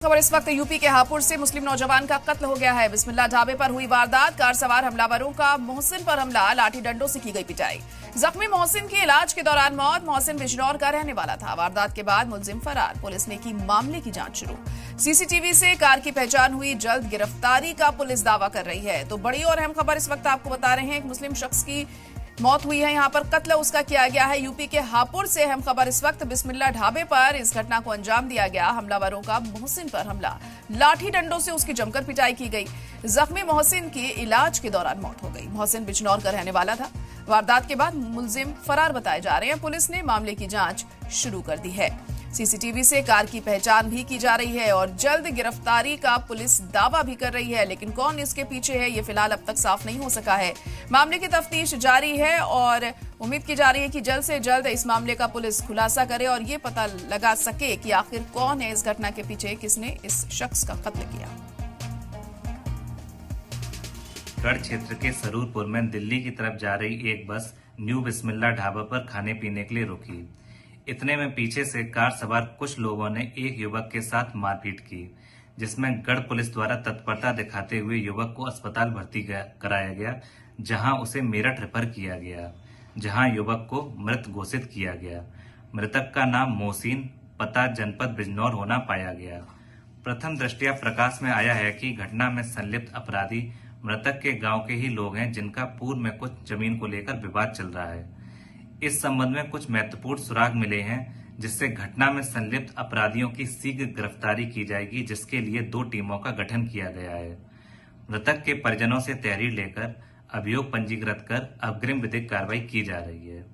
खबर इस वक्त यूपी के हापुड़ से मुस्लिम नौजवान का कत्ल हो गया है। बिस्मिल्लाह ढाबे पर हुई वारदात। कार सवार हमलावरों का मोहसिन पर हमला, लाठी डंडों से की गई पिटाई। जख्मी मोहसिन की इलाज के दौरान मौत। मोहसिन बिजनौर का रहने वाला था। वारदात के बाद मुलजिम फरार। पुलिस ने की मामले की जांच शुरू। सीसीटीवी से कार की पहचान हुई। जल्द गिरफ्तारी का पुलिस दावा कर रही है। तो बड़ी और अहम खबर इस वक्त आपको बता रहे हैं। एक मुस्लिम शख्स की मौत हुई है। यहां पर कत्ल उसका किया गया है। यूपी के हापुड़ से अहम खबर इस वक्त। बिस्मिल्लाह ढाबे पर इस घटना को अंजाम दिया गया। हमलावरों का मोहसिन पर हमला, लाठी डंडों से उसकी जमकर पिटाई की गई। जख्मी मोहसिन की इलाज के दौरान मौत हो गई। मोहसिन बिजनौर का रहने वाला था। वारदात के बाद मुलजिम फरार बताए जा रहे हैं। पुलिस ने मामले की जांच शुरू कर दी है। सीसीटीवी से कार की पहचान भी की जा रही है और जल्द गिरफ्तारी का पुलिस दावा भी कर रही है। लेकिन कौन इसके पीछे है, ये फिलहाल अब तक साफ नहीं हो सका है। मामले की तफ्तीश जारी है और उम्मीद की जा रही है कि जल्द से जल्द इस मामले का पुलिस खुलासा करे और ये पता लगा सके कि आखिर कौन है इस घटना के पीछे, किसने इस शख्स का कत्ल किया। गढ़ क्षेत्र के सरूरपुर में दिल्ली की तरफ जा रही एक बस न्यू बिस्मिल्लाह ढाबा पर खाने पीने के लिए रुकी। इतने में पीछे से कार सवार कुछ लोगों ने एक युवक के साथ मारपीट की, जिसमें गढ़ पुलिस द्वारा तत्परता दिखाते हुए युवक को अस्पताल भर्ती कराया गया, जहां उसे मेरठ रेफर किया गया, जहां युवक को मृत घोषित किया गया। मृतक का नाम मोहसिन, पता जनपद बिजनौर होना पाया गया। प्रथम दृष्टया प्रकाश में आया है कि घटना में संलिप्त अपराधी मृतक के गांव के ही लोग हैं, जिनका पूर्व में कुछ जमीन को लेकर विवाद चल रहा है। इस संबंध में कुछ महत्वपूर्ण सुराग मिले हैं, जिससे घटना में संलिप्त अपराधियों की शीघ्र गिरफ्तारी की जाएगी, जिसके लिए 2 टीमों का गठन किया गया है। मृतक के परिजनों से तहरीर लेकर अभियोग पंजीकृत कर अग्रिम विधिक कार्रवाई की जा रही है।